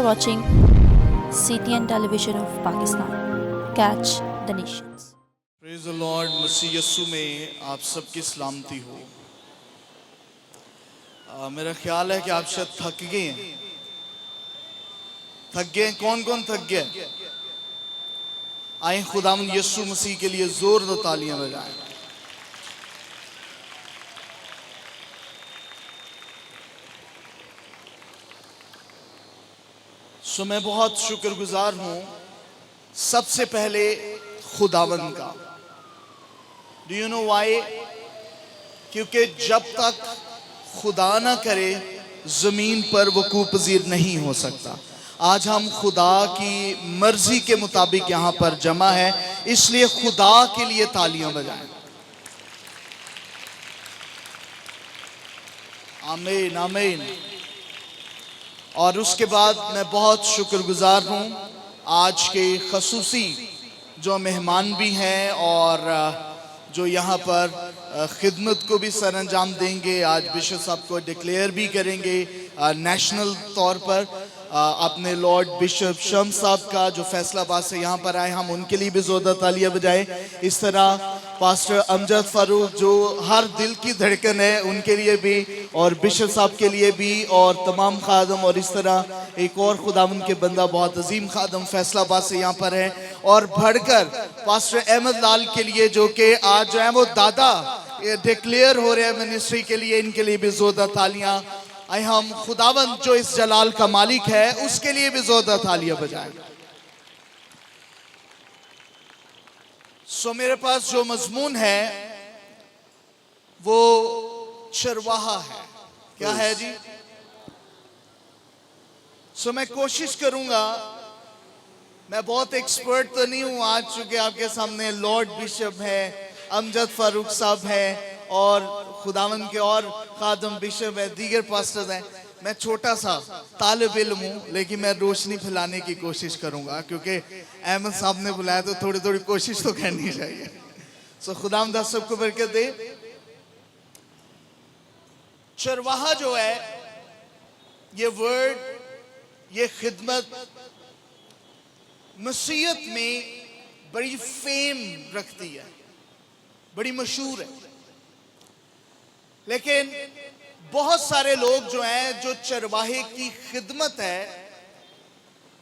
watching CTN Television of Pakistan. Catch the nations. Praise the Lord. मसीह यस्सु में आप सबकी सलामती हो। मेरा ख्याल है कि आप शायद थक गए हैं। थक गए? कौन कौन थक गए? आए खुदावंद यस्सु मसीह के लिए जोरदार तालियां बजाएं। मैं बहुत शुक्रगुजार हूं सबसे पहले खुदावंद का। Do you know why? क्योंकि जब तक खुदा ना करे जमीन पर वकूफ पजीर नहीं हो सकता। आज हम खुदा की मर्जी के मुताबिक यहाँ पर जमा है, इसलिए खुदा के लिए तालियां बजाएं। आमीन आमीन। और उसके बाद मैं बहुत शुक्रगुजार हूँ आज के खसूसी जो मेहमान भी हैं और जो यहाँ पर खिदमत को भी सर अंजाम देंगे। आज बिशप साहब को डिक्लेयर भी करेंगे नेशनल तौर पर। अपने लॉर्ड बिशप शम्स साहब का जो फैसलाबाद से यहाँ पर आए, हम उनके लिए भी जोरदार तालियां बजाएं। इस तरह पास्टर अमजद फारूक जो हर दिल की धड़कन है, उनके लिए भी, और बिशप साहब के लिए भी, और तमाम खादम। और इस तरह एक और खुदावंद के बंदा बहुत अजीम खादम फैसलाबाद से यहाँ पर है। और बढ़कर पास्टर अहमद लाल के लिए जो कि आज जो है वो दादा डिक्लेयर हो रहे हैं मिनिस्ट्री के लिए, इनके लिए भी जोरदार तालियां। आए हम खुदावंद जो इस जलाल का मालिक है उसके लिए भी जोरदार तालियां बजाएं। मेरे पास जो मजमून है वो चरवाहा है। क्या है जी? मैं कोशिश करूंगा, मैं बहुत एक्सपर्ट तो नहीं हूं आज, चूंकि आपके सामने लॉर्ड बिशप है, अमजद फारूक साहब है, और खुदावंद के और खादम बिशप है, दीगर पास्टर्स हैं। मैं छोटा सा तालिब इल्म हूँ, लेकिन मैं रोशनी फैलाने की कोशिश करूंगा, क्योंकि अहमद साहब ने बुलाया तो थोड़ी थोड़ी कोशिश तो करनी चाहिए। खुदावंद सबको बरकत दे। चरवाहा जो है, ये वर्ड, ये खिदमत मसीहत में बड़ी फेम रखती है, बड़ी मशहूर है। लेकिन बहुत सारे लोग जो हैं, जो चरवाहे की खिदमत है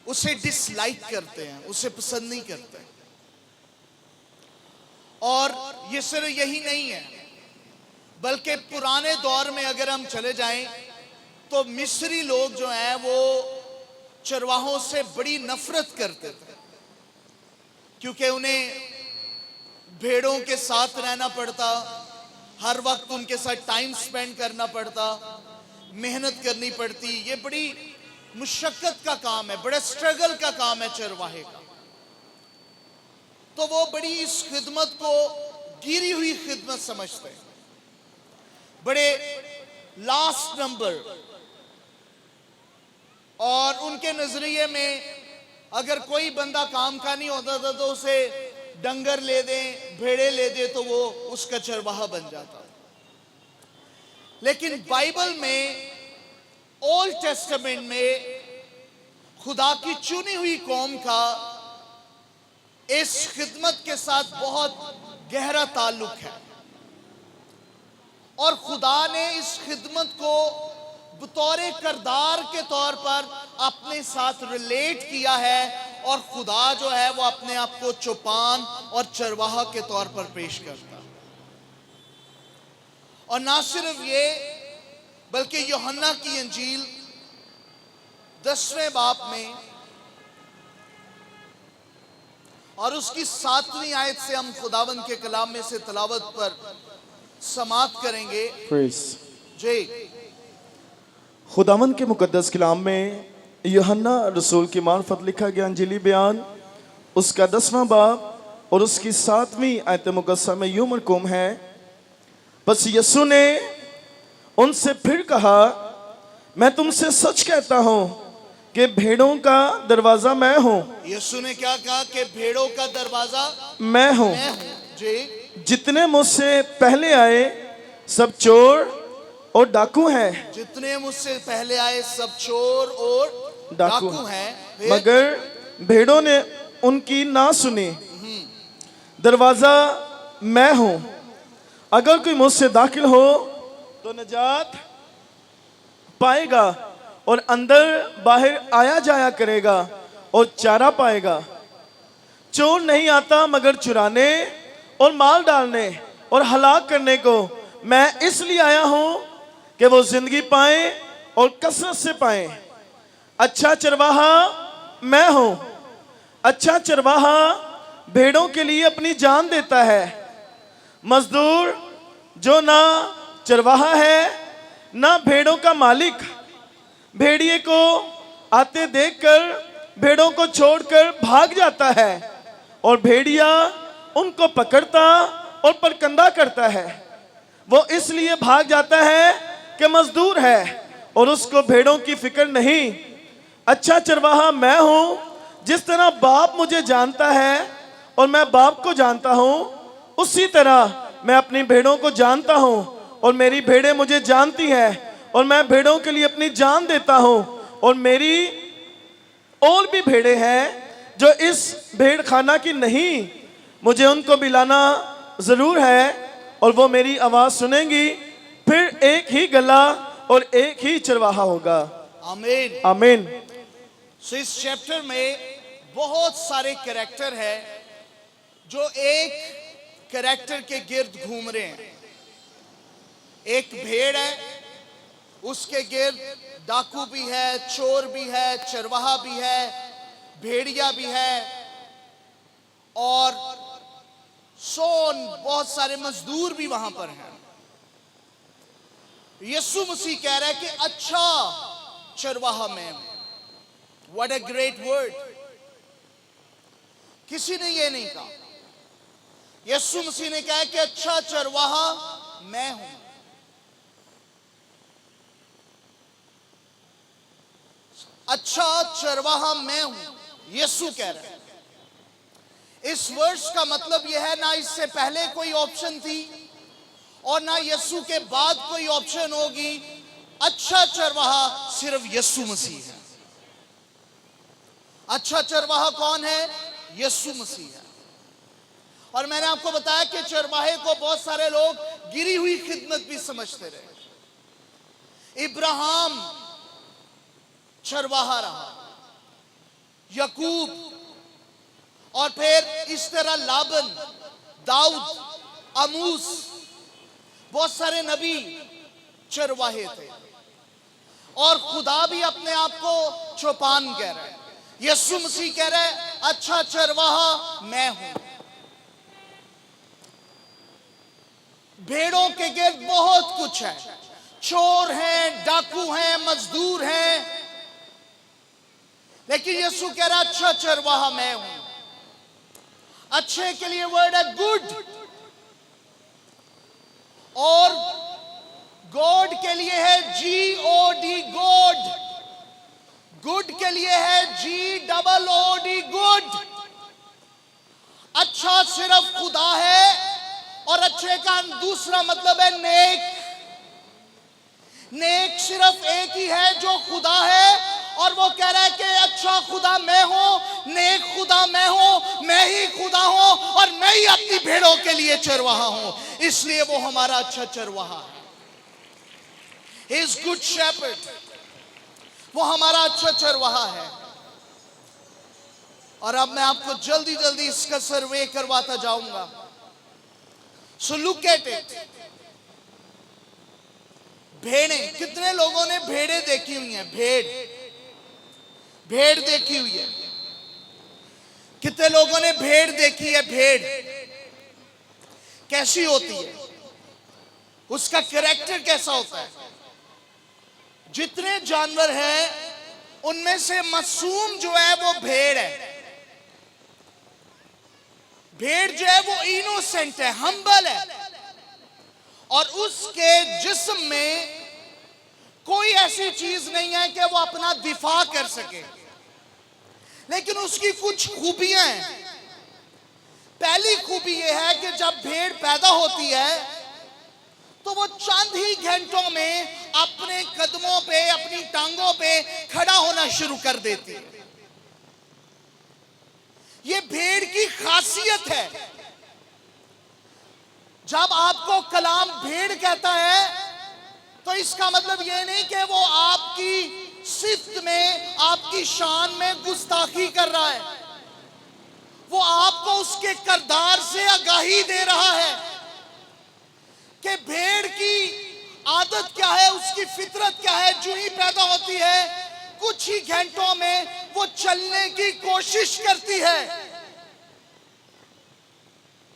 उसे डिसलाइक करते हैं, उसे पसंद नहीं करते। और ये सिर्फ यही नहीं है, बल्कि पुराने दौर में अगर हम चले जाएं तो मिस्री लोग जो हैं वो चरवाहों से बड़ी नफरत करते थे, क्योंकि उन्हें भेड़ों के साथ रहना पड़ता, हर वक्त उनके साथ टाइम स्पेंड करना पड़ता, मेहनत करनी पड़ती। ये बड़ी मुशक्कत का काम है, बड़ा स्ट्रगल का काम है चरवाहे का। तो वो बड़ी इस खिदमत को गिरी हुई खिदमत समझते हैं, बड़े लास्ट नंबर। और उनके नजरिए में अगर कोई बंदा काम का नहीं होता था तो उसे डंगर ले दें, भेड़े ले दे, तो वो उसका चरवाहा बन जाता। लेकिन बाइबल में, ओल्ड टेस्टामेंट में, खुदा की चुनी हुई कौम का इस खिदमत के साथ बहुत गहरा ताल्लुक है। और खुदा ने इस खिदमत को बतौर किरदार के तौर पर अपने साथ रिलेट किया है। और खुदा जो है वो अपने आप को चौपान और चरवाहा के तौर पर पेश करता। और ना सिर्फ ये, बल्कि यूहन्ना की इंजील 10वें बाब में और उसकी 7वीं आयत से हम खुदावंद के कलाम में से तिलावत पर समाप्त करेंगे। जी। खुदावंद के मुकद्दस कलाम में यूहन्ना रसूल की मार्फत लिखा गया अंजीली बयान, उसका 10वां बाब और उसकी 7वीं आयत मुकद्दसा में यूं मरकूम है, बस यीशु ने उनसे फिर कहा, मैं तुमसे सच कहता हूं कि भेड़ों का दरवाजा मैं हूं। यीशु ने क्या कहा? कि भेड़ों का दरवाजा मैं हूं। जी। जितने मुझसे पहले आए सब चोर और डाकू हैं। जितने मुझसे पहले आए सब चोर और डाकू डाकू हैं। हैं, फिर मगर भेड़ों ने उनकी ना सुनी। दरवाजा मैं हूं, अगर कोई मुझसे दाखिल हो तो निजात पाएगा और अंदर बाहर आया जाया करेगा और चारा पाएगा। चोर नहीं आता मगर चुराने और माल डालने और हलाक करने को। मैं इसलिए आया हूं कि वो जिंदगी पाए और कसरत से पाए। अच्छा चरवाहा मैं हूं। अच्छा चरवाहा भेड़ों के लिए अपनी जान देता है। मजदूर जो ना चरवाहा है ना भेड़ों का मालिक, भेड़िए को आते देखकर भेड़ों को छोड़कर भाग जाता है और भेड़िया उनको पकड़ता और परकंदा करता है। वो इसलिए भाग जाता है कि मजदूर है और उसको भेड़ों की फिक्र नहीं। अच्छा चरवाहा मैं हूं। जिस तरह बाप मुझे जानता है और मैं बाप को जानता हूं, उसी तरह मैं अपनी भेड़ों को जानता हूं और मेरी भेड़ें मुझे जानती हैं और मैं भेड़ों के लिए अपनी जान देता हूं। और मेरी और भी भेड़ें हैं जो इस भेड़ खाना की नहीं, मुझे उनको भी लाना जरूर है और वो मेरी आवाज सुनेंगी। फिर एक ही गला और एक ही चरवाहा होगा। आमीन। आमीन। सो इस चैप्टर में बहुत सारे कैरेक्टर है जो एक कैरेक्टर के गिर्द घूम रहे हैं। एक भेड़ है, उसके गिर्द डाकू भी है, चोर भी है, चरवाहा भी है, भेड़िया भी है और बहुत सारे मजदूर भी वहां पर हैं। यीशु मसीह कह रहा है कि अच्छा चरवाहा मैं हूं। What a great word. किसी ने ये नहीं कहा, यीशु मसीह ने कहा कि अच्छा चरवाहा मैं हूं। अच्छा चरवाहा मैं हूं, यीशु कह रहा है। इस वर्ष का मतलब यह है, ना इससे पहले कोई ऑप्शन थी और ना यीशु के बाद कोई ऑप्शन होगी। अच्छा चरवाहा सिर्फ यीशु मसीह है। अच्छा चरवाहा कौन है? यीशु मसीह है। और मैंने आपको बताया कि चरवाहे को बहुत सारे लोग गिरी हुई खिदमत भी समझते रहे। इब्राहिम चरवाहा रहा, यकूब और फिर इस तरह लाबन, दाऊद, अमूस, बहुत सारे नबी चरवाहे थे। और खुदा भी अपने आप को चौपान कह रहा है। यीशु मसीह कह रहा है अच्छा चरवाहा मैं हूं। भेड़ों के गिर्द बहुत कुछ है, चोर हैं, डाकू हैं, मजदूर हैं, लेकिन यीशु कह रहा अच्छा चरवाहा मैं हूं। अच्छे के लिए वर्ड है गुड, और गॉड के लिए है GOD, गॉड। गुड के लिए है GOOD, गुड। अच्छा सिर्फ खुदा है, और अच्छे का दूसरा मतलब है नेक। नेक सिर्फ एक ही है जो खुदा है, और वो कह रहा है कि अच्छा खुदा मैं हूं, नेक खुदा मैं हूं, मैं ही खुदा हूं और मैं ही अपनी भेड़ों के लिए चरवाहा हूं। इसलिए वो हमारा अच्छा चरवाहा है। He is good shepherd, वो हमारा अच्छा चरवाहा है। और अब मैं आपको जल्दी जल्दी इसका सर्वे करवाता जाऊंगा। So look at it। भेड़ें, कितने लोगों ने भेड़ें देखी हुई हैं? भेड़ देखी हुई है। कितने लोगों ने भेड़ देखी है? भेड़ कैसी होती है, उसका कैरेक्टर कैसा होता है? जितने जानवर हैं उनमें से मासूम जो है वो भेड़ है। भेड़ जो है वो इनोसेंट है, हम्बल है, और उसके जिस्म में कोई ऐसी चीज नहीं है कि वो अपना दिफा कर सके। लेकिन उसकी कुछ खूबियां हैं। पहली खूबी यह है कि जब भेड़ पैदा होती है तो वो चंद ही घंटों में अपने कदमों पे, अपनी टांगों पे खड़ा होना शुरू कर देती है। ये भेड़ की खासियत है। जब आपको कलाम भेड़ कहता है तो इसका मतलब ये नहीं कि वो आपकी सिफ्त में, आपकी शान में गुस्ताखी कर रहा है। वो आपको उसके किरदार से आगाही दे रहा है कि भेड़ की आदत क्या है, उसकी फितरत क्या है। जो ही पैदा होती है कुछ ही घंटों में वो चलने की कोशिश करती है।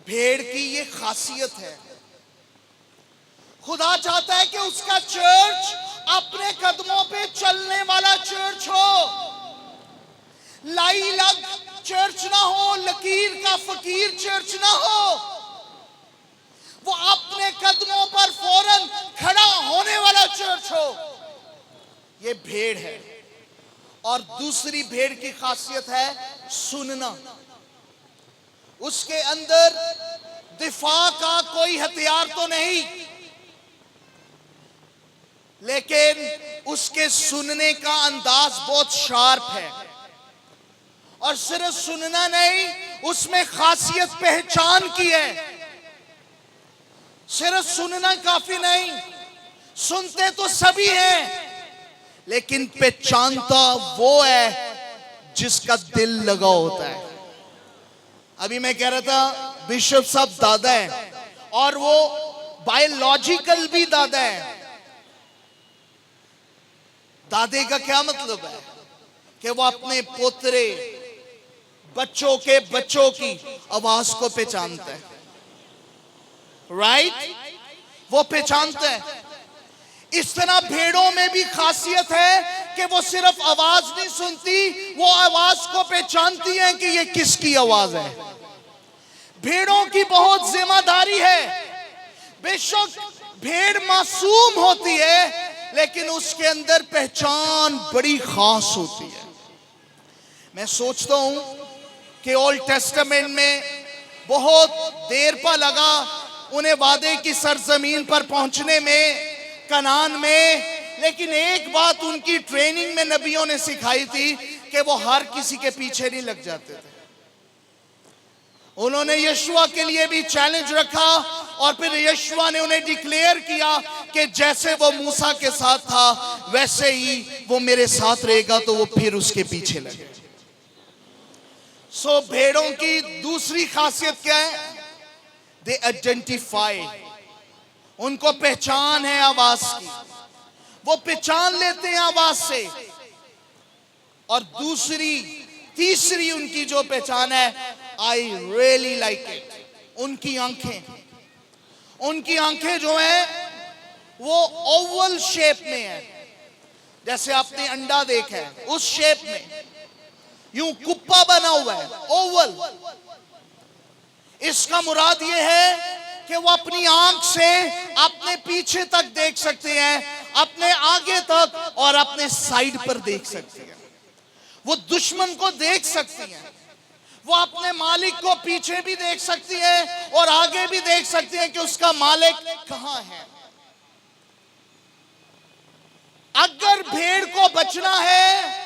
भेड़ की ये खासियत है। खुदा चाहता है कि उसका चर्च अपने कदमों पे चलने वाला चर्च हो, लाई लग चर्च ना हो, लकीर का फकीर चर्च ना हो। वो अपने कदमों पर फौरन खड़ा होने वाला चर्च हो। ये भेड़ है। और दूसरी भेड़ की खासियत है सुनना। उसके अंदर दिफा का कोई हथियार तो नहीं, लेकिन उसके सुनने का अंदाज बहुत शार्प है। और सिर्फ सुनना नहीं, उसमें खासियत पहचान की है। सिर्फ सुनना काफी नहीं, सुनते तो सभी हैं, लेकिन पहचानता वो है जिसका दिल लगा होता है। अभी मैं कह रहा था बिशप साहब दादा है, और वो बायोलॉजिकल भी दादा है। दादे का क्या मतलब है कि वो अपने पोतरे, बच्चों के बच्चों की आवाज को पहचानता है। राइट? वो पहचानता है। इस तरह भेड़ों में भी खासियत है कि वो सिर्फ आवाज नहीं सुनती, वो आवाज को पहचानती है कि ये किसकी आवाज है। भेड़ों की बहुत जिम्मेदारी है। बेशक भेड़ मासूम होती है, लेकिन उसके अंदर पहचान बड़ी खास होती है। मैं सोचता हूं कि ओल्ड टेस्टामेंट में बहुत देर पर लगा उन्हें वादे की सरजमीन पर पहुंचने में, कनान में। लेकिन एक बात उनकी ट्रेनिंग में नबियों ने सिखाई थी कि वो हर किसी के पीछे नहीं लग जाते थे। उन्होंने यशुआ के लिए भी चैलेंज रखा, और फिर यशुआ ने उन्हें डिक्लेयर किया कि जैसे वो मूसा के साथ था वैसे ही वो मेरे साथ रहेगा। तो वो फिर उसके पीछे लगे। सो भेड़ों की दूसरी खासियत क्या है? They identify. उनको पहचान है आवाज की, वो पहचान लेते हैं आवाज से। और तीसरी उनकी जो पहचान है, आई रियली लाइक इट, उनकी आंखें जो हैं वो ओवल शेप में है। जैसे आपने अंडा देखा है उस शेप में, यूं कुप्पा बना हुआ है, ओवल। इसका मुराद ये है कि वो अपनी आंख से अपने पीछे तक देख सकते हैं, अपने आगे तक और अपने साइड पर देख सकते हैं। वो दुश्मन को देख सकती हैं, वो अपने मालिक को पीछे भी देख सकती है और आगे भी देख सकती है कि उसका मालिक कहां है। अगर भेड़ को बचना है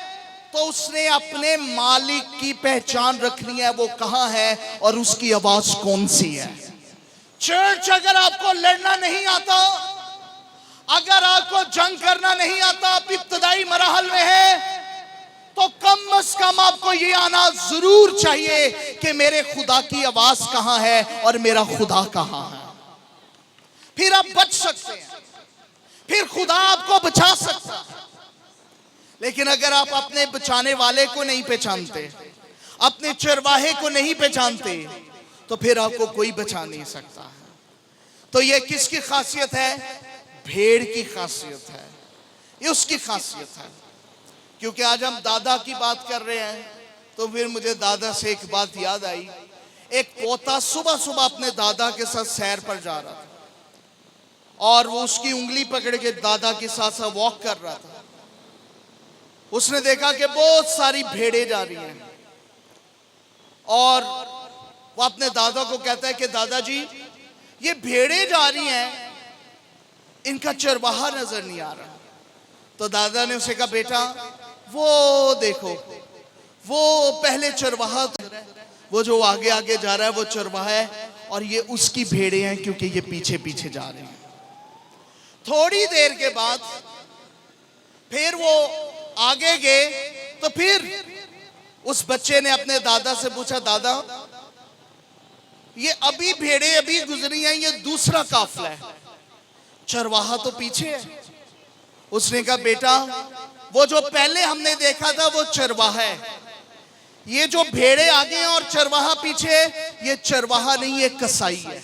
तो उसने अपने मालिक की पहचान रखनी है, वो कहां है और उसकी आवाज कौन सी है। चर्च, अगर आपको लड़ना नहीं आता, अगर आपको जंग करना नहीं आता, आप इब्तदाई मराहल में है, तो कम से कम आपको ये आना जरूर चाहिए कि मेरे खुदा की आवाज कहां है और मेरा खुदा कहां है। फिर आप बच सकते हैं, फिर खुदा आपको बचा सकता है। लेकिन अगर आप अपने बचाने वाले को नहीं पहचानते, अपने चरवाहे को नहीं पहचानते, तो फिर आपको कोई बचा नहीं सकता है। तो ये किसकी खासियत है? भेड़ की खासियत है, ये उसकी खासियत है। क्योंकि आज हम दादा की बात कर रहे हैं, तो फिर मुझे दादा से एक बात याद आई। एक पोता सुबह सुबह अपने दादा के साथ सैर पर जा रहा था, और वो उसकी उंगली पकड़ के दादा के साथ साथ वॉक कर रहा था। उसने देखा कि बहुत सारी भेड़ें जा रही हैं, और वो अपने दादा को कहता है कि दादाजी, ये भेड़ें जा रही हैं, इनका चरवाहा नजर नहीं आ रहा। तो दादा ने उसे कहा, बेटा वो देखो, वो पहले चरवाहा, वो जो आगे आगे जा रहा है वो चरवाहा है, और ये उसकी भेड़ें हैं क्योंकि ये पीछे पीछे जा रहे हैं। थोड़ी देर के बाद फिर वो आगे गए, तो फिर उस बच्चे ने अपने दादा से पूछा, दादा ये अभी भेड़ें अभी गुजरी हैं, ये दूसरा काफिला है, चरवाहा तो पीछे है। उसने कहा, बेटा वो जो पहले हमने देखा था वो चरवाहा है, ये जो भेड़ें आगे हैं और चरवाहा पीछे है, ये चरवाहा नहीं, ये कसाई है।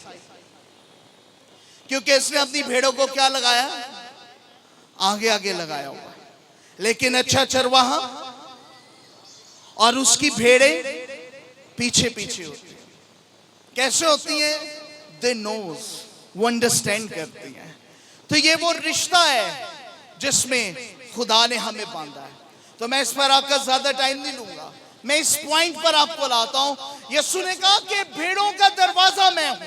क्योंकि इसने अपनी भेड़ों को क्या लगाया, आगे आगे लगाया हुआ। लेकिन अच्छा चरवाहा और उसकी भेड़ें पीछे पीछे होती हैं। कैसे होती हैं? दे नोज, वो अंडरस्टैंड करती हैं। तो ये वो रिश्ता है जिसमें खुदा ने हमें बांधा है। तो मैं इस पर आपका ज्यादा टाइम नहीं लूंगा, मैं इस पॉइंट पर आपको लाता हूं। यीशु ने कहा कि भेड़ों का दरवाजा मैं हूं।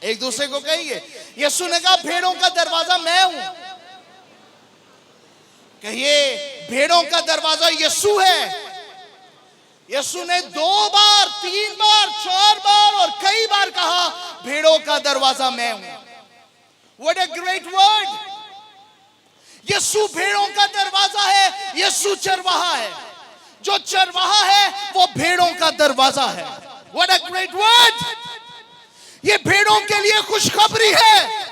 एक दूसरे को कहिए, यीशु ने कहा भेड़ों का दरवाजा मैं हूं। कहिए, भेड़ों का दरवाजा यीशु है। यीशु ने 2 बार, 3 बार, 4 बार और कई बार कहा, भेड़ों का दरवाजा मैं हूं। What a great word. यीशु भेड़ों का दरवाजा है, यीशु चरवाहा है। जो चरवाहा है वो भेड़ों का दरवाजा है। What a great word. ये भेड़ों के लिए खुशखबरी है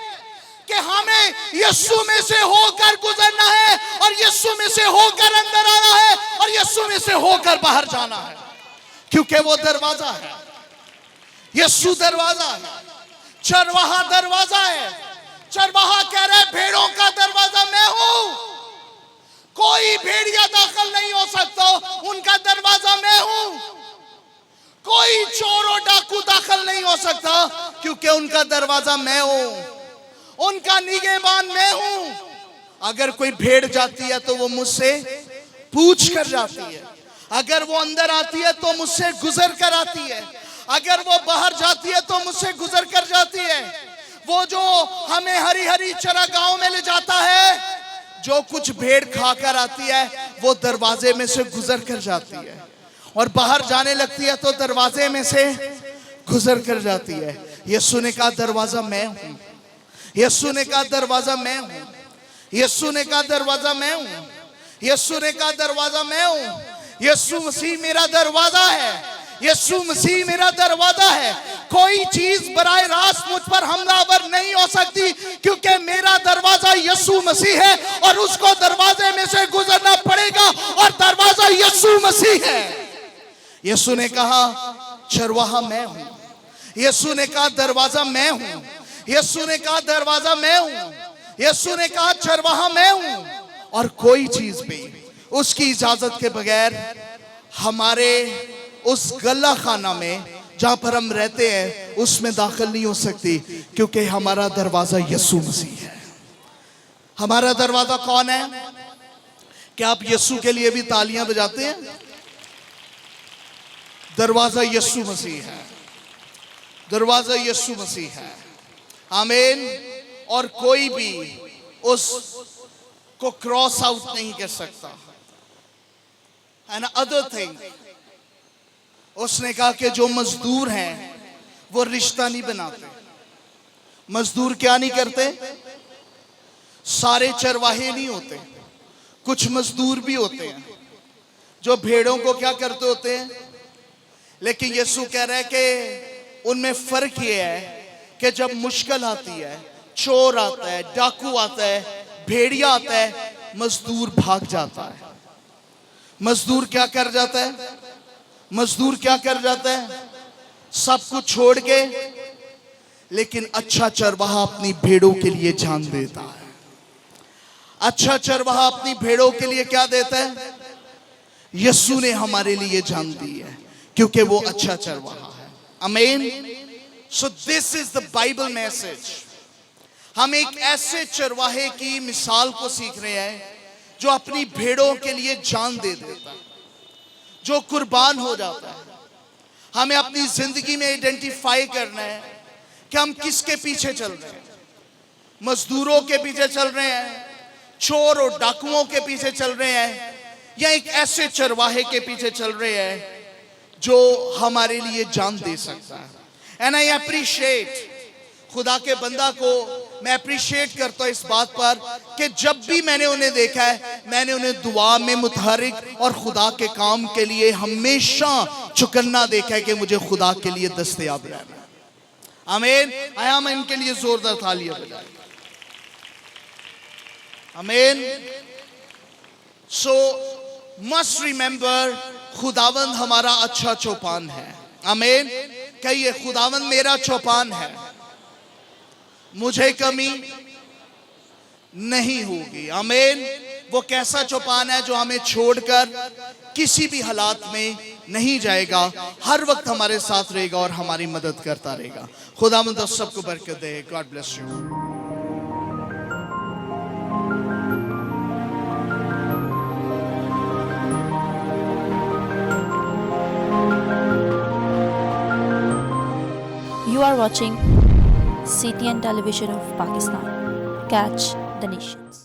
कि हमें यीशु में से होकर गुजरना है, और यीशु में से होकर अंदर आना है, और यीशु में से होकर बाहर जाना है, क्योंकि वो दरवाजा है। यीशु दरवाजा है, चरवाहा दरवाजा है। चरवाहा कह रहे भेड़ों का दरवाजा मैं हूं, कोई भेड़िया दाखिल नहीं हो सकता, उनका दरवाजा मैं हूं। कोई चोर और डाकू दाखिल नहीं हो सकता, क्योंकि उनका दरवाजा मैं हूं, उनका निगहबान मैं हूं। अगर कोई भेड़ जाती है तो वो मुझसे पूछ कर जाती है, अगर वो अंदर आती है तो मुझसे गुजर कर आती है, अगर वो बाहर जाती है तो मुझसे गुजर कर जाती है। वो जो हमें हरी हरी चरागाहों में ले जाता है, जो कुछ भेड़ खाकर आती है वो दरवाजे में से गुजर कर जाती है, और बाहर जाने लगती है तो दरवाजे में से गुजर कर जाती है। यीशु ने कहा दरवाजा मैं हूं, यीशु ने कहा दरवाजा मैं हूं, यीशु ने कहा दरवाजा मैं हूं, यीशु ने कहा दरवाजा मैं हूं। यीशु मसीह मेरा दरवाजा है, यीशु मसीह मेरा दरवाजा है। कोई चीज बराह रास्त मुझ पर हमलावर नहीं हो सकती, क्योंकि मेरा दरवाजा यीशु मसीह है, और उसको दरवाजे में से गुजरना पड़ेगा, और दरवाजा यीशु मसीह है। यीशु ने कहा चरवाहा मैं हूं, यीशु ने कहा दरवाजा मैं हूं, यीशु ने कहा दरवाजा मैं हूं, यीशु ने कहा चरवाहा मैं हूं, और कोई चीज भी उसकी इजाजत के बगैर हमारे उस गला खाना में जहां पर हम रहते हैं उसमें दाखिल नहीं हो सकती, क्योंकि हमारा दरवाजा यीशु मसीह है। हमारा दरवाजा कौन है? क्या आप यीशु के लिए भी तालियां बजाते हैं? दरवाजा यीशु मसीह है, दरवाजा यीशु मसीह है। आमीन। और कोई भी उस को क्रॉस आउट नहीं कर सकता। एंड अदर थिंग, उसने कहा कि जो मजदूर हैं वो रिश्ता नहीं बनाते। मजदूर क्या नहीं करते? सारे चरवाहे नहीं होते, कुछ मजदूर भी होते हैं जो भेड़ों को क्या करते होते हैं। लेकिन यीशु कह रहा है कि उनमें फर्क ये है कि जब मुश्किल आती है, चोर आता है, डाकू आता है, भेड़िया आता है, मजदूर भाग जाता है। मजदूर क्या कर जाता है? मजदूर क्या कर जाता है? सब कुछ छोड़ के, लेकिन अच्छा चरवाहा अपनी भेड़ों के लिए जान देता है। अच्छा चरवाहा अपनी भेड़ों के लिए क्या देता है? यीशु ने हमारे लिए जान दी है, क्योंकि वो अच्छा चरवाहा है। आमीन। So this is the Bible message. हम एक ऐसे चरवाहे की मिसाल को सीख रहे हैं जो अपनी भेड़ों के लिए जान दे देता है, जो कुर्बान हो जाता है। हमें अपनी जिंदगी में आइडेंटिफाई करना है कि हम किसके पीछे चल रहे हैं। मजदूरों के पीछे चल रहे हैं, चोर और डाकुओं के पीछे चल रहे हैं, या एक ऐसे चरवाहे के पीछे चल रहे हैं जो हमारे लिए जान दे सकता है। एंड आई अप्रिशिएट, खुदा के बंदा को मैं अप्रिशिएट करता हूं इस बात पर कि जब भी मैंने उन्हें देखा है, मैंने उन्हें दुआ में मुतहरिक और खुदा के काम के लिए हमेशा चुकन्ना देखा है कि मुझे खुदा के लिए दस्तयाब रहना। आमीन। आया मैं इनके लिए जोरदार तालियां बजाएं। आमीन। सो मस्ट रिमेंबर, खुदावंद हमारा अच्छा चौपान है। आमीन। कहिए, खुदावंद मेरा चौपान है, मुझे कमी नहीं होगी। आमीन। वो कैसा चौपान है जो हमें छोड़कर किसी भी हालात में नहीं जाएगा, हर वक्त हमारे साथ रहेगा और हमारी मदद करता रहेगा। खुदावंद आप सबको बरकत दे। God bless you. You are watching CTN Television of Pakistan. Catch the nations.